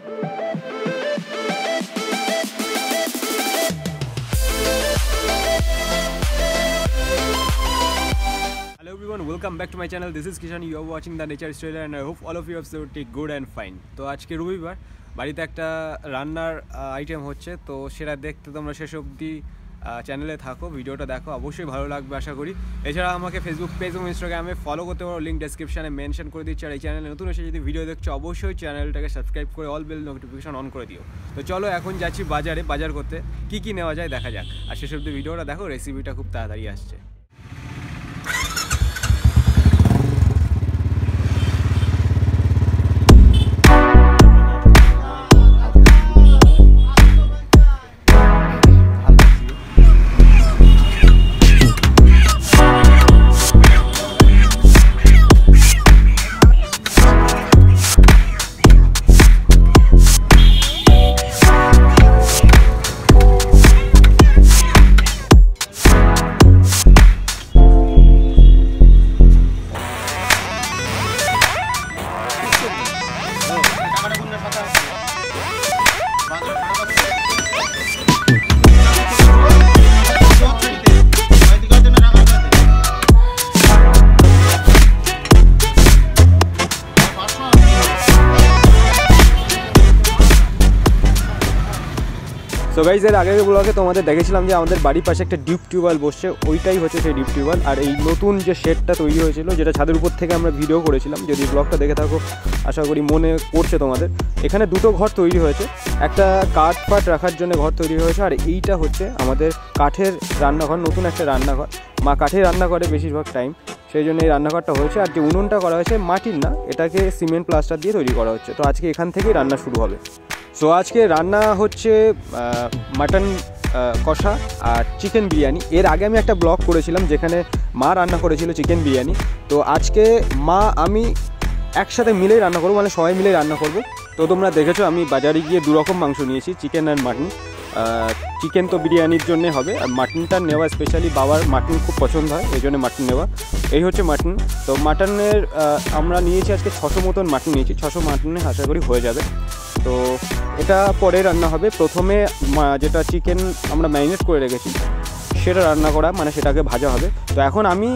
everyone, welcome back to my channel. This is Kishan. You are watching the nature trailer and I hope all of you have stayed good and fine. তো আজকে রবিবার বাড়িতে একটা রান্নার item হচ্ছে, তো সেটা দেখতে তোমরা শেষ অবধি চ্যানেলে থাকো, ভিডিওটা দেখো, অবশ্যই ভালো লাগবে আশা করি। এছাড়া আমাকে ফেসবুক পেজ এবং ইনস্টাগ্রামে ফলো করতে পারো, লিঙ্ক ডেসক্রিপশনে মেনশন করে দিচ্ছি। আর এই চ্যানেলে নতুন এসে যদি ভিডিও দেখছো অবশ্যই চ্যানেলটাকে সাবস্ক্রাইব করে অল বেল নোটিফিকেশন অন করে দিও। তো চলো এখন যাচ্ছি বাজার করতে, কি নেওয়া যায় দেখা যাক। আর শেষ অবধি ভিডিওটা দেখো, রেসিপিটা খুব তাড়াতাড়ি আসছে। সো গাইজ, এর আগের ব্লগে তোমাদের দেখেছিলাম যে আমাদের বাড়ির পাশে একটা ডিপ টিউবওয়েল বসছে, ওইটাই হচ্ছে সেই ডিপ টিউবওয়েল। আর এই নতুন যে শেডটা তৈরি হয়েছিল, যেটা ছাদের উপর থেকে আমরা ভিডিও করেছিলাম, যদি ব্লগটা দেখে থাকো আশা করি মনে পড়ছে তোমাদের। এখানে দুটো ঘর তৈরি হয়েছে, একটা কাঠ ফাট রাখার জন্য ঘর তৈরি হয়েছে, আর এইটা হচ্ছে আমাদের কাঠের রান্নাঘর, নতুন একটা রান্নাঘর। মা কাঠে রান্না করে বেশিরভাগ টাইম, সেই জন্য এই রান্নাঘরটা হয়েছে। আর যে উনুনটা করা হয়েছে মাটির না, এটাকে সিমেন্ট প্লাস্টার দিয়ে তৈরি করা হচ্ছে। তো আজকে এখান থেকেই রান্না শুরু হবে। সো আজকে রান্না হচ্ছে মাটন কষা আর চিকেন বিরিয়ানি। এর আগে আমি একটা ব্লগ করেছিলাম যেখানে মা রান্না করেছিল চিকেন বিরিয়ানি। তো আজকে মা আমি একসাথে মিলেই রান্না করবো, মানে সবাই মিলেই রান্না করবো। তো তোমরা দেখেছো আমি বাজারে গিয়ে দুরকম মাংস নিয়েছি, চিকেন আর মাটন। চিকেন তো বিরিয়ানির জন্যে হবে, আর মাটনটা নেওয়া স্পেশালি বাবার মাটন খুব পছন্দ হয়, এই জন্য মাটন নেওয়া। এই হচ্ছে মাটন। তো মাটনের আমরা নিয়েছি আজকে 600 মতন মাটন নিয়েছি, 600 মাটনে আশা করি হয়ে যাবে। তো এটা পরে রান্না হবে। প্রথমে যেটা চিকেন আমরা ম্যারিনেট করে রেখেছি সেটা রান্না করা, মানে সেটাকে ভাজা হবে। তো এখন আমি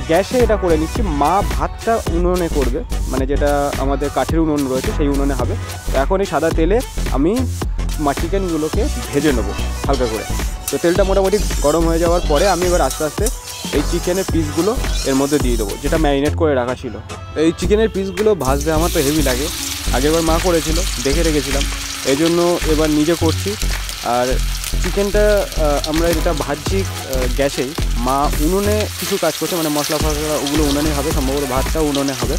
গ্যাসে এটা করে নিচ্ছি, মা ভাতটা উনুনে করবে, মানে যেটা আমাদের কাঠের উনুন রয়েছে সেই উনুনে হবে। তো এখন এই সাদা তেলে আমি চিকেনগুলোকে ভেজে নেবো হালকা করে। তো তেলটা মোটামুটি গরম হয়ে যাওয়ার পরে আমি এবার আস্তে আস্তে এই চিকেনের পিসগুলো এর মধ্যে দিয়ে দেবো, যেটা ম্যারিনেট করে রাখা ছিল। এই চিকেনের পিসগুলো ভাজতে আমার তো হেভি লাগে, আগেরবার মা করেছিল দেখে রেখেছিলাম, এই জন্য এবার নিজে করছি। আর চিকেনটা আমরা যেটা ভাজছি গ্যাসেই, মা উনুনে কিছু কাজ করছে, মানে মশলা ফসলা ওগুলো উনুনে হবে, সম্ভবত ভাতটা উনুনে হবে।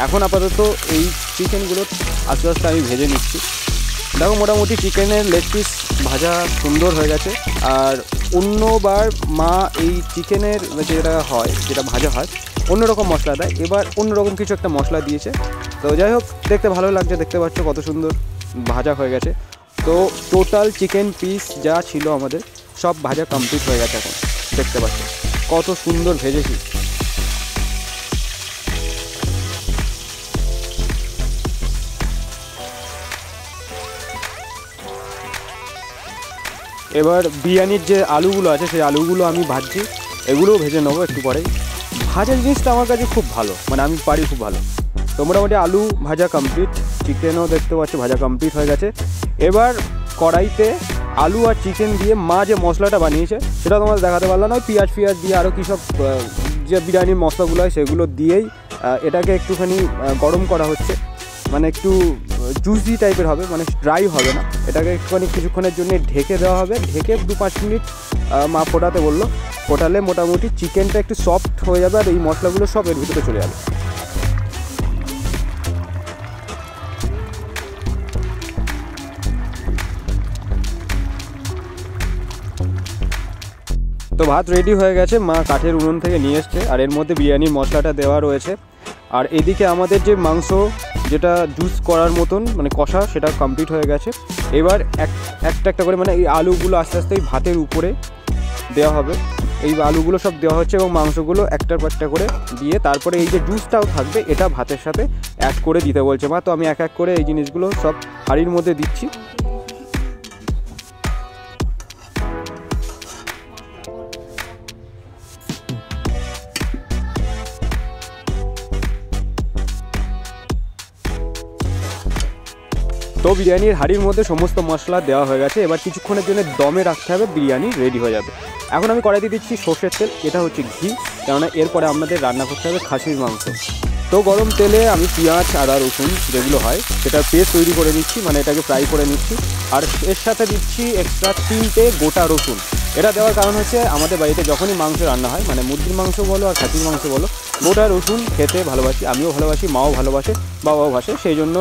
এখন আপাতত এই চিকেনগুলো আস্তে আস্তে আমি ভেজে নিচ্ছি। দেখো মোটামুটি চিকেনের লেগ পিস ভাজা সুন্দর হয়ে গেছে। আর অন্যবার মা এই চিকেনের যেটা হয়, যেটা ভাজা হয়, অন্যরকম মশলা দেয়, এবার অন্যরকম কিছু একটা মশলা দিয়েছে। তো যাই হোক, দেখতে ভালো লাগছে, দেখতে পাচ্ছ কত সুন্দর ভাজা হয়ে গেছে। তো টোটাল চিকেন পিস যা ছিল আমাদের সব ভাজা কমপ্লিট হয়ে গেছে। এখন দেখতে পাচ্ছ কত সুন্দর ভেজেছি। এবার বিরিয়ানির যে আলুগুলো আছে সেই আলুগুলো আমি ভাজছি, এগুলোও ভেজে নেবো একটু পরেই। ভাজা জিনিসটা আমার কাছে খুব ভালো, মানে আমি পারি খুব ভালো। তো মোটামুটি আলু ভাজা কমপ্লিট, চিকেনও দেখতে পাচ্ছি ভাজা কমপ্লিট হয়ে গেছে। এবার কড়াইতে আলু আর চিকেন দিয়ে মা যে মশলাটা বানিয়েছে সেটা তোমাদের দেখাতে পারলাম না, পেঁয়াজ দিয়ে আরও কী সব যে বিরিয়ানির মশলাগুলো হয় সেগুলো দিয়েই এটাকে একটুখানি গরম করা হচ্ছে, মানে একটু জুসি টাইপের হবে, মানে ড্রাই হবে না। এটাকে একটুখানি কিছুক্ষণের জন্য ঢেকে দেওয়া হবে, ঢেকে 2-5 মিনিট মা ফোটাতে বললো। ফোটালে মোটামুটি চিকেনটা একটু সফট হয়ে যাবে আর এই মশলাগুলো সব এর ভিতরে চলে যাবে। তো ভাত রেডি হয়ে গেছে, মা কাঠের উনুন থেকে নিয়ে এসছে, আর এর মধ্যে বিরিয়ানির মশলাটা দেওয়া রয়েছে। আর এদিকে আমাদের যে মাংস যেটা জুস করার মতন মানে কষা, সেটা কমপ্লিট হয়ে গেছে। এবার একটা করে মানে এই আলুগুলো আস্তে আস্তে ভাতের উপরে দেওয়া হবে। এই আলুগুলো সব দেওয়া হচ্ছে এবং মাংসগুলো একটার পর একটা করে দিয়ে তারপরে এই যে জুসটাও থাকবে এটা ভাতের সাথে অ্যাড করে দিতে বলছে মা। তো আমি এক এক করে এই জিনিসগুলো সব হাঁড়ির মধ্যে দিচ্ছি। তো বিরিয়ানির হাঁড়ির মধ্যে সমস্ত মশলা দেওয়া হয়ে গেছে, এবার কিছুক্ষণের জন্য দমে রাখতে হবে, বিরিয়ানি রেডি হয়ে যাবে। এখন আমি কড়াইতে দিচ্ছি সর্ষের তেল, এটা হচ্ছে ঘি, কেননা এরপরে আমাদের রান্না করতে হবে খাসির মাংস। তো গরম তেলে আমি পেঁয়াজ আদা রসুন যেগুলো হয় সেটার পেস্ট তৈরি করে নিচ্ছি, মানে এটাকে ফ্রাই করে নিচ্ছি। আর এর সাথে দিচ্ছি এক্সট্রা 3টে গোটা রসুন। এটা দেওয়ার কারণ হচ্ছে আমাদের বাড়িতে যখনই মাংস রান্না হয়, মানে মুরগির মাংস বলো আর খাসির মাংস বলো, গোটা রসুন খেতে ভালোবাসি, আমিও ভালোবাসি, মাও ভালোবাসে, বাবাও ভাসে, সেই জন্য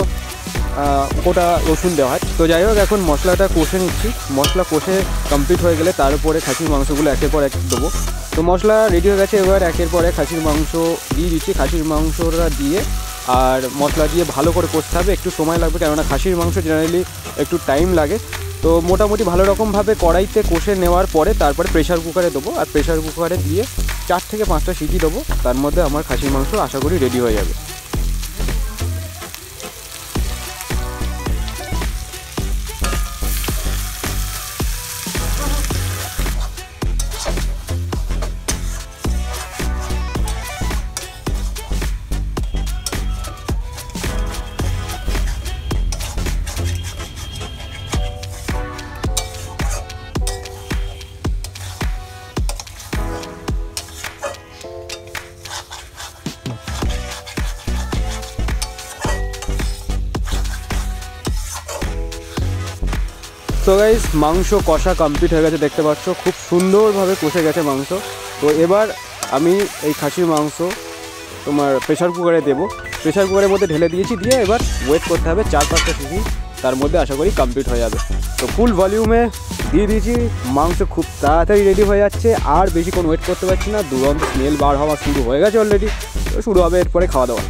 গোটা রসুন দেওয়া হয়। তো যাই হোক এখন মশলাটা কষে নিচ্ছি। মশলা কষে কমপ্লিট হয়ে গেলে তার উপরে খাসির মাংসগুলো একের পর এক দেবো। তো মশলা রেডি হয়ে গেছে, এবার একের পর এক খাসির মাংস দিয়ে দিচ্ছি। খাসির মাংসটা দিয়ে আর মশলা দিয়ে ভালো করে কষতে হবে, একটু সময় লাগবে, কেননা খাসির মাংস জেনারেলি একটু টাইম লাগে। তো মোটামুটি ভালো রকমভাবে কড়াইতে কষে নেওয়ার পরে তারপরে প্রেশার কুকারে দেবো, আর প্রেশার কুকারে দিয়ে 4 থেকে 5টা সিটি দেবো, তার মধ্যে আমার খাসির মাংস আশা করি রেডি হয়ে যাবে। তো গাইস মাংস কষা কমপ্লিট হয়ে গেছে, দেখতে পাচ্ছ খুব সুন্দরভাবে কষে গেছে মাংস। তো এবার আমি এই খাসির মাংস তোমার প্রেশার কুকারে দেবো, প্রেশার কুকারের মধ্যে ঢেলে দিয়েছি, দিয়ে এবার ওয়েট করতে হবে 4-5টা সিটি, তার মধ্যে আশা করি কমপ্লিট হয়ে যাবে। তো ফুল ভলিউমে দিয়ে দিয়েছি, মাংস খুব তাড়াতাড়ি রেডি হয়ে যাচ্ছে, আর বেশিক্ষণ ওয়েট করতে পারছি না, দুরন্ত স্মেল বার হওয়া শুরু হয়ে গেছে অলরেডি, তো শুরু হবে এরপরে খাওয়া দাওয়া।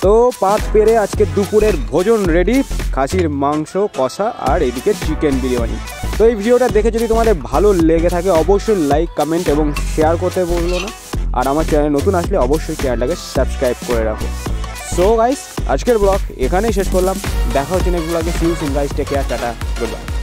তো পাত পেরে আজকে দুপুরের ভোজন রেডি, খাসির মাংস কষা আর এদিকে চিকেন বিরিয়ানি। তো এই ভিডিওটা দেখে যদি তোমাদের ভালো লেগে থাকে অবশ্যই লাইক কমেন্ট এবং শেয়ার করতে বললো না, আর আমার চ্যানেল নতুন আসলে অবশ্যই চ্যানেলটাকে সাবস্ক্রাইব করে রাখো। সো গাইস আজকের ব্লগ এখানেই শেষ করলাম, দেখা হচ্ছে নেক্সট ব্লগে। See you soon guys, take care, tata, good by.